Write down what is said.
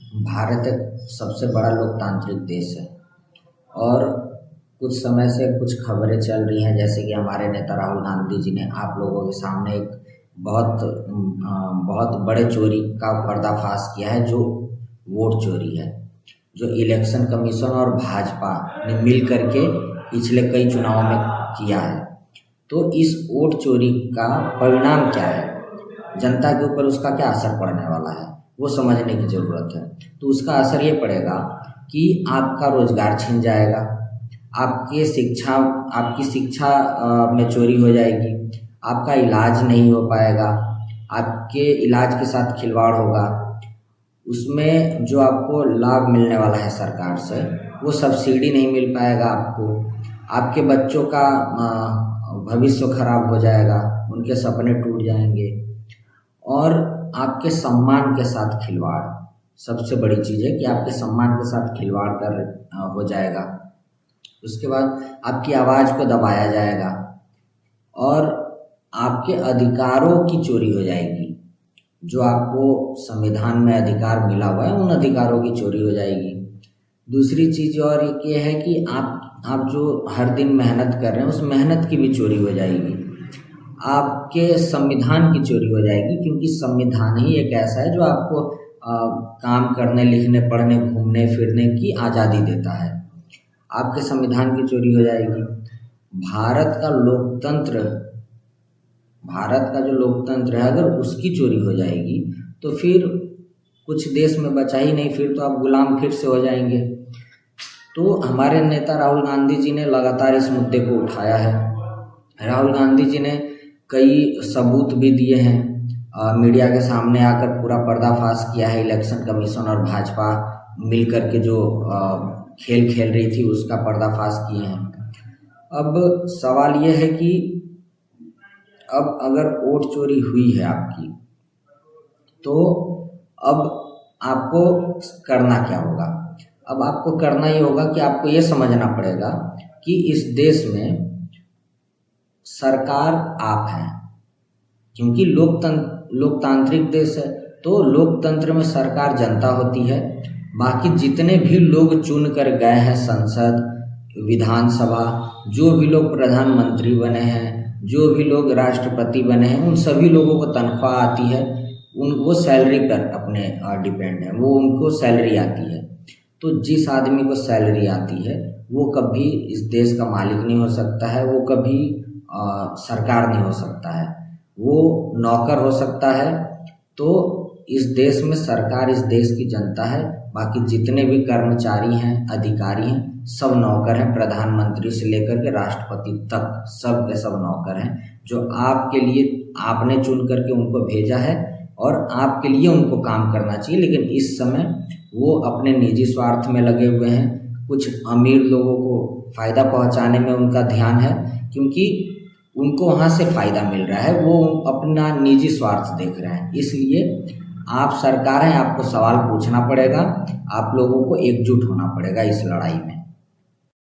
भारत एक सबसे बड़ा लोकतांत्रिक देश है और कुछ समय से कुछ खबरें चल रही हैं, जैसे कि हमारे नेता राहुल गांधी जी ने आप लोगों के सामने एक बहुत बड़े चोरी का पर्दाफाश किया है, जो वोट चोरी है, जो इलेक्शन कमीशन और भाजपा ने मिल करके पिछले कई चुनावों में किया है। तो इस वोट चोरी का परिणाम क्या है, जनता के ऊपर उसका क्या असर पड़ने वाला है, वो समझने की ज़रूरत है। तो उसका असर ये पड़ेगा कि आपका रोज़गार छिन जाएगा, आपकी शिक्षा में चोरी हो जाएगी, आपका इलाज नहीं हो पाएगा, आपके इलाज के साथ खिलवाड़ होगा, उसमें जो आपको लाभ मिलने वाला है सरकार से वो सब्सिडी नहीं मिल पाएगा आपको, आपके बच्चों का भविष्य खराब हो जाएगा, उनके सपने टूट जाएंगे और आपके सम्मान के साथ खिलवाड़। सबसे बड़ी चीज़ है कि आपके सम्मान के साथ खिलवाड़ हो जाएगा। उसके बाद आपकी आवाज़ को दबाया जाएगा और आपके अधिकारों की चोरी हो जाएगी। जो आपको संविधान में अधिकार मिला हुआ है, उन अधिकारों की चोरी हो जाएगी। दूसरी चीज़ और ये है कि आप जो हर दिन मेहनत कर रहे हैं, उस मेहनत की भी चोरी हो जाएगी। आपके संविधान की चोरी हो जाएगी, क्योंकि संविधान ही एक ऐसा है जो आपको काम करने, लिखने, पढ़ने, घूमने फिरने की आज़ादी देता है। आपके संविधान की चोरी हो जाएगी। भारत का जो लोकतंत्र है, अगर उसकी चोरी हो जाएगी तो फिर कुछ देश में बचा ही नहीं, फिर तो आप गुलाम फिर से हो जाएंगे। तो हमारे नेता राहुल गांधी जी ने लगातार इस मुद्दे को उठाया है। राहुल गांधी जी ने कई सबूत भी दिए हैं, मीडिया के सामने आकर पूरा पर्दाफाश किया है। इलेक्शन कमीशन और भाजपा मिलकर के जो खेल खेल रही थी, उसका पर्दाफाश किए हैं। अब सवाल यह है कि अब अगर वोट चोरी हुई है आपकी, तो अब आपको करना क्या होगा? अब आपको करना ये होगा कि आपको ये समझना पड़ेगा कि इस देश में सरकार आप हैं, क्योंकि लोकतांत्रिक देश है, तो लोकतंत्र में सरकार जनता होती है। बाकी जितने भी लोग चुन कर गए हैं, संसद, विधानसभा, जो भी लोग प्रधानमंत्री बने हैं, जो भी लोग राष्ट्रपति बने हैं, उन सभी लोगों को तनख्वाह आती है। वो सैलरी पर अपने डिपेंड है, वो उनको सैलरी आती है। तो जिस आदमी को सैलरी आती है वो कभी इस देश का मालिक नहीं हो सकता है, वो कभी सरकार नहीं हो सकता है, वो नौकर हो सकता है। तो इस देश में सरकार इस देश की जनता है, बाकी जितने भी कर्मचारी हैं, अधिकारी हैं, सब नौकर हैं। प्रधानमंत्री से लेकर के राष्ट्रपति तक सब के सब नौकर हैं, जो आपके लिए आपने चुन करके उनको भेजा है और आपके लिए उनको काम करना चाहिए। लेकिन इस समय वो अपने निजी स्वार्थ में लगे हुए हैं। कुछ अमीर लोगों को फ़ायदा पहुंचाने में उनका ध्यान है, क्योंकि उनको वहाँ से फ़ायदा मिल रहा है, वो अपना निजी स्वार्थ देख रहे हैं। इसलिए आप सरकार हैं, आपको सवाल पूछना पड़ेगा, आप लोगों को एकजुट होना पड़ेगा इस लड़ाई में।